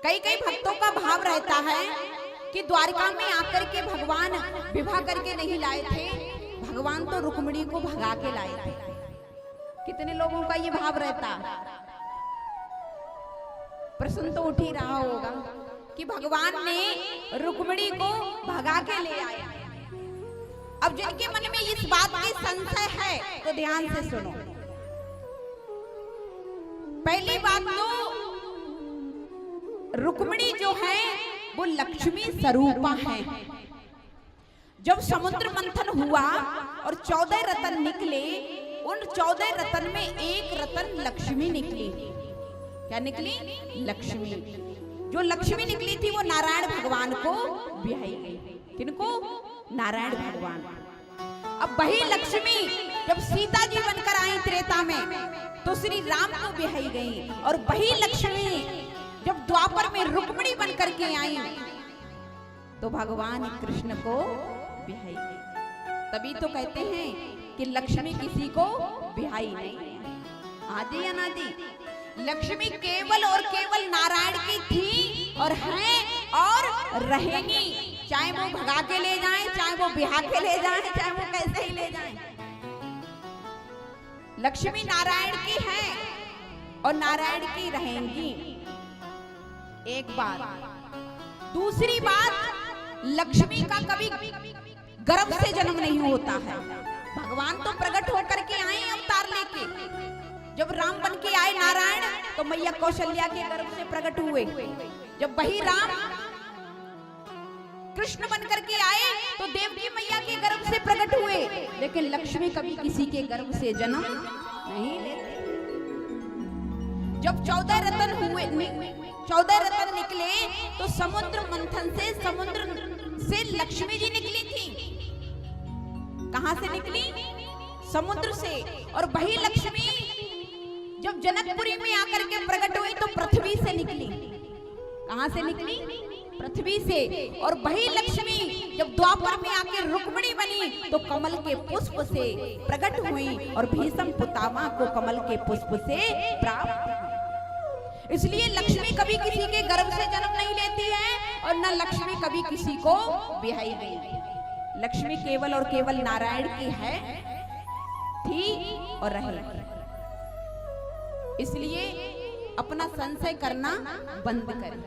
कई कई भक्तों का भाव रहता है कि द्वारका में आकर के भगवान विवाह करके नहीं लाए थे, भगवान तो रुक्मिणी को भगा के लाए थे। कितने लोगों का ये भाव रहता? प्रश्न तो उठ ही रहा होगा कि भगवान ने रुक्मिणी को भगा के ले आए। अब जिनके मन में इस बात की संशय है तो ध्यान से सुनो। पहली बात तो रुक्मिणी जो है वो लक्ष्मी स्वरूपा है। जब समुद्र मंथन हुआ और 14 रत्न निकले, उन 14 रत्न में एक रत्न लक्ष्मी निकली। क्या निकली? लक्ष्मी। जो लक्ष्मी निकली थी वो नारायण भगवान को ब्याही गई। किनको? नारायण भगवान। अब वही लक्ष्मी जब सीता जी बनकर आई त्रेता में तो श्री राम को ब्याही गई, और वही लक्ष्मी जब द्वापर में रुक्मिणी बनकर के आई तो भगवान कृष्ण को ब्याही गई। तभी तो कहते हैं कि लक्ष्मी किसी को ब्याही नहीं, आदि अनादि। लक्ष्मी केवल और केवल नारायण की थी और है और रहेगी, चाहे वो भगा के ले जाएं, चाहे वो ब्याह के ले जाएं, चाहे वो कैसे ही ले जाएं। लक्ष्मी नारायण की है और नारायण की रहेंगी। एक बात। दूसरी बात, लक्ष्मी का कभी गर्भ से जन्म नहीं होता है। भगवान तो प्रकट होकर के आए अवतार लेके। जब राम बन के आए नारायण तो मैया कौशल्या के गर्भ से प्रकट हुए। जब वही राम कृष्ण बन करके आए तो देवकी मैया के गर्भ से प्रकट हुए। लेकिन लक्ष्मी कभी किसी के गर्भ से जन्म नहीं लेते। जब 14 रत्न हुए, 14 रत्न निकले तो समुद्र मंथन से, समुद्र से लक्ष्मी जी निकली थी। कहां से निकली? समुद्र से। और वही लक्ष्मी जब जनकपुरी में आकर के प्रकट हुई तो पृथ्वी से निकली। कहां से निकली? पृथ्वी से। और वही लक्ष्मी जब द्वापर में आकर रुक्मिणी बनी तो कमल के पुष्प से प्रकट हुई और भीष्म पितामह को कमल के पुष्प से प्राप्त। इसलिए लक्ष्मी कभी किसी के गर्भ से जन्म नहीं लेती है और न लक्ष्मी कभी किसी को ब्याही गई। लक्ष्मी केवल और केवल नारायण की है, थी और रहेगी। इसलिए अपना संशय करना बंद करें।